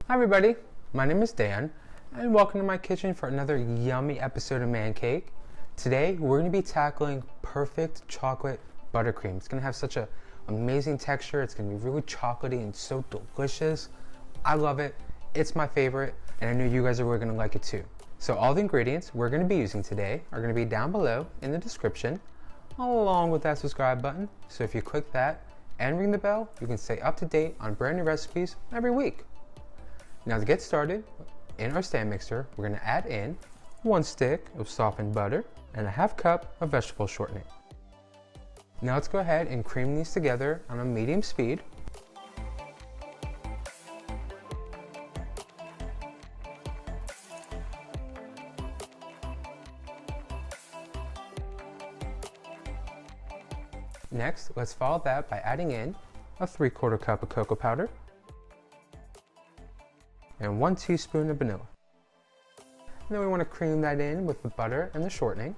Hi everybody, my name is Dan and welcome to my kitchen for another yummy episode of Man Cake. Today we're going to be tackling perfect chocolate buttercream. It's going to have such an amazing texture. It's going to be really chocolatey and so delicious. I love it. It's my favorite and I know you guys are really going to like it too. So all the ingredients we're going to be using today are going to be down below in the description along with that subscribe button. So if you click that and ring the bell, you can stay up to date on brand new recipes every week. Now to get started, in our stand mixer, we're going to add in 1 stick of softened butter and a ½ cup of vegetable shortening. Now let's go ahead and cream these together on a medium speed. Next, let's follow that by adding in a 3/4 cup of cocoa powder and 1 teaspoon of vanilla. And then we want to cream that in with the butter and the shortening.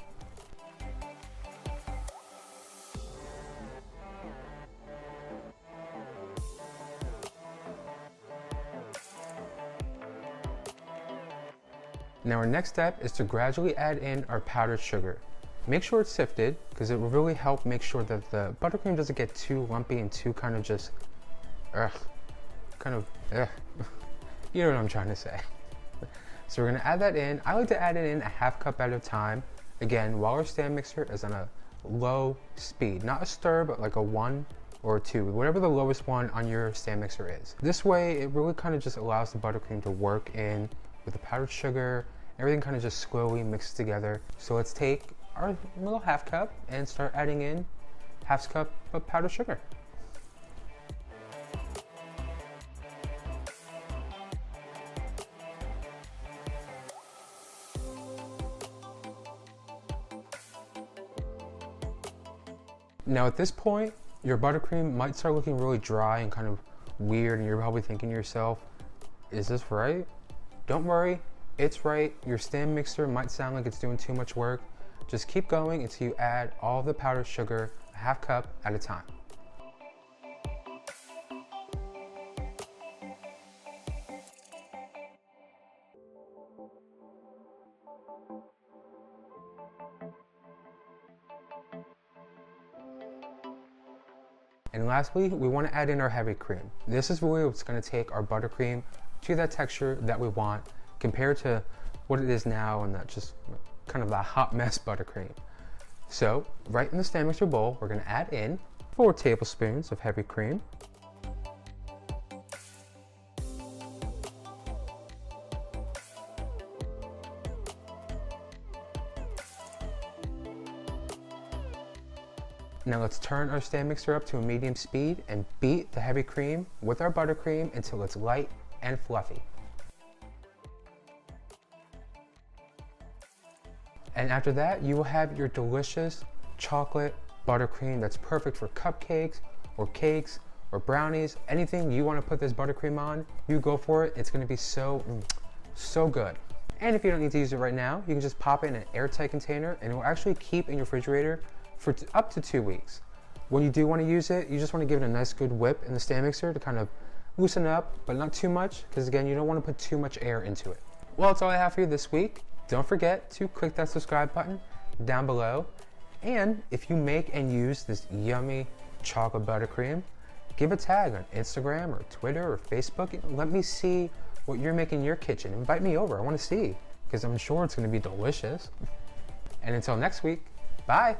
Now our next step is to gradually add in our powdered sugar. Make sure it's sifted because it will really help make sure that the buttercream doesn't get too lumpy and too kind of just, you know what I'm trying to say. So we're gonna add that in. I like to add it in a ½ cup at a time. Again, while our stand mixer is on a low speed, not a stir, but like a 1 or a 2, whatever the lowest one on your stand mixer is. This way, it really kind of just allows the buttercream to work in with the powdered sugar. Everything kind of just slowly mixes together. So let's take our little ½ cup and start adding in ½ cup of powdered sugar. Now at this point, your buttercream might start looking really dry and kind of weird and you're probably thinking to yourself, is this right? Don't worry, it's right. Your stand mixer might sound like it's doing too much work. Just keep going until you add all of the powdered sugar, a ½ cup at a time. And lastly, we want to add in our heavy cream. This is really what's going to take our buttercream to that texture that we want compared to what it is now and that just kind of that hot mess buttercream. So right in the stand mixer bowl, we're going to add in 4 tablespoons of heavy cream. Now let's turn our stand mixer up to a medium speed and beat the heavy cream with our buttercream until it's light and fluffy. And after that, you will have your delicious chocolate buttercream that's perfect for cupcakes or cakes or brownies. Anything you want to put this buttercream on, you go for it. It's going to be so good. And if you don't need to use it right now, you can just pop it in an airtight container and it will actually keep in your refrigerator for up to 2 weeks. When you do want to use it, you just want to give it a nice good whip in the stand mixer to kind of loosen up, but not too much, because again, you don't want to put too much air into it. Well, that's all I have for you this week. Don't forget to click that subscribe button down below. And if you make and use this yummy chocolate buttercream, give a tag on Instagram or Twitter or Facebook. Let me see what you're making in your kitchen. Invite me over, I want to see, because I'm sure it's going to be delicious. And until next week, bye.